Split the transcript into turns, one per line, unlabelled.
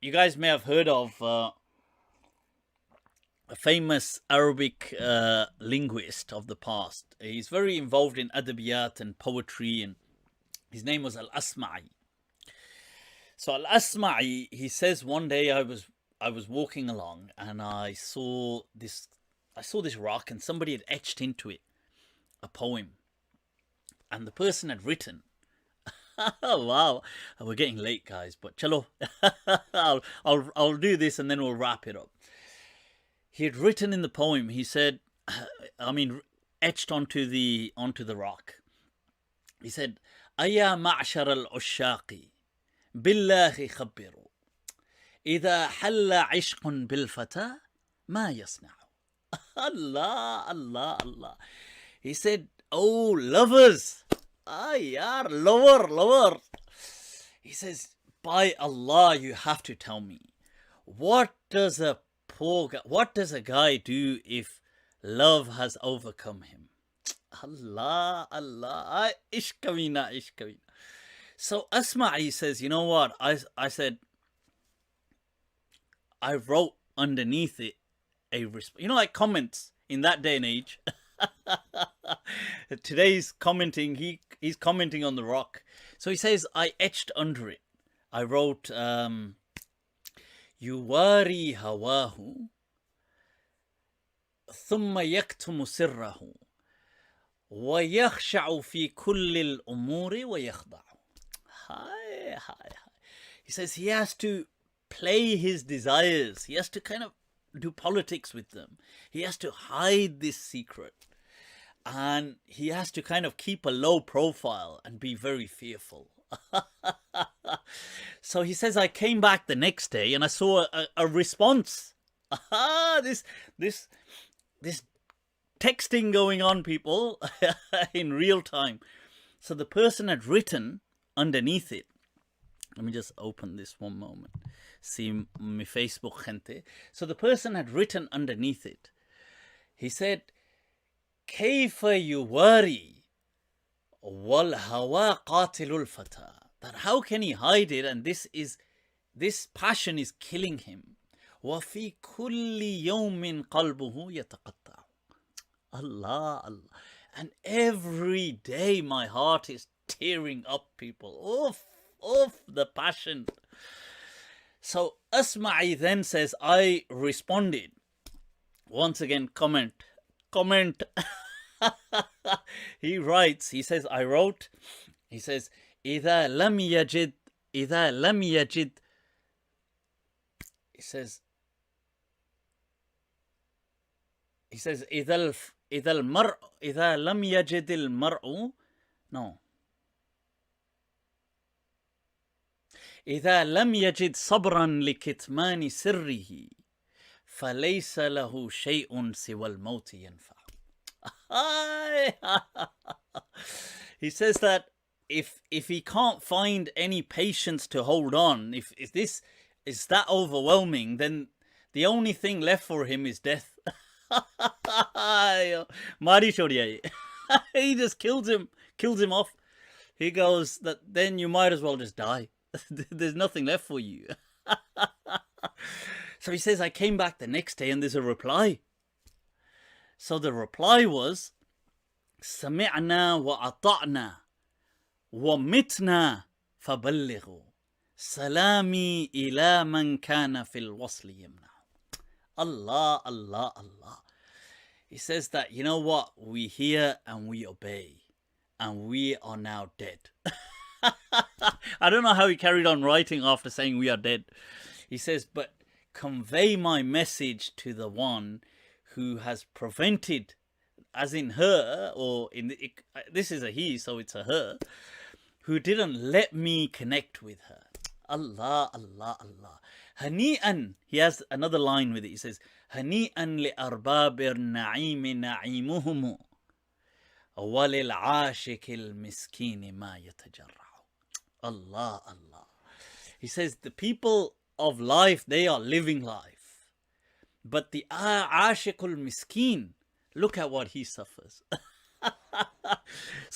you guys may have heard of a famous Arabic linguist of the past. He's very involved in adabiyat and poetry, and his name was Asmaii. So Asmaii, he says one day I was walking along and I saw this rock and somebody had etched into it a poem, and the person had written. Oh wow, we're getting late, guys, but chalo, I'll do this and then we'll wrap it up. He had written in the poem. He said, I mean, etched onto the rock. He said, "Aya ma'shar al-ushaqi, billahi khabbiru, إذا حل عشق بالفتى ما يصنع." Allah, Allah, Allah. He said, "Oh, lovers, yar, lover." He says, "By Allah, you have to tell me, what does a guy do if love has overcome him?" Allah, Allah, ishkavina. So Asma'i says, you know what? I said, I wrote underneath it like comments in that day and age. Today's commenting, he's commenting on the rock. So he says, I etched under it. I wrote, يواري هواه ثم يكتم سره ويخشع في كل الأمور ويخضع. Hi. He says he has to play his desires. He has to kind of do politics with them. He has to hide this secret. And he has to kind of keep a low profile and be very fearful. So he says, I came back the next day and I saw a response. This texting going on, people, in real time. So the person had written underneath it. Let me just open this one moment. See my Facebook, gente. So the person had written underneath it. He said, كيف يواري والهوى قاتل الفتى. That how can he hide it? And this passion is killing him. وفي كل يوم قلبه يتقطع. Allah, Allah. And every day my heart is tearing up, people. Oof, the passion. So Asma'i then says, I responded. Once again, comment. He writes, he says, I wrote, he says, إذا لم يجد he says إذا لم يجد المرء no إذا لم يجد صبرا لكتمان سره فليس له شيء سوى الموت ينفع. He says that if he can't find any patience to hold on, if this is that overwhelming, then the only thing left for him is death. He just kills him off. He goes that then you might as well just die. There's nothing left for you. So he says, I came back the next day and there's a reply. So the reply was, سمعنا وأطعنا ومتنا فبلغوا سلامي إلى من كان في الوصل يمنع. Allah, Allah, Allah. He says that, you know what? We hear and we obey. And we are now dead. I don't know how he carried on writing after saying we are dead. He says, but convey my message to the one who has prevented, as in her, or this is a he, so it's a her, who didn't let me connect with her. Allah, Allah, Allah. Hani'an, he has another line with it. He says, Hani'an li arbabir na'imi na'imuhumu walil ashikil miskini ma yatajarra'u. Allah, Allah. He says, the people of life, they are living life. But the ashikul miskin, look at what he suffers.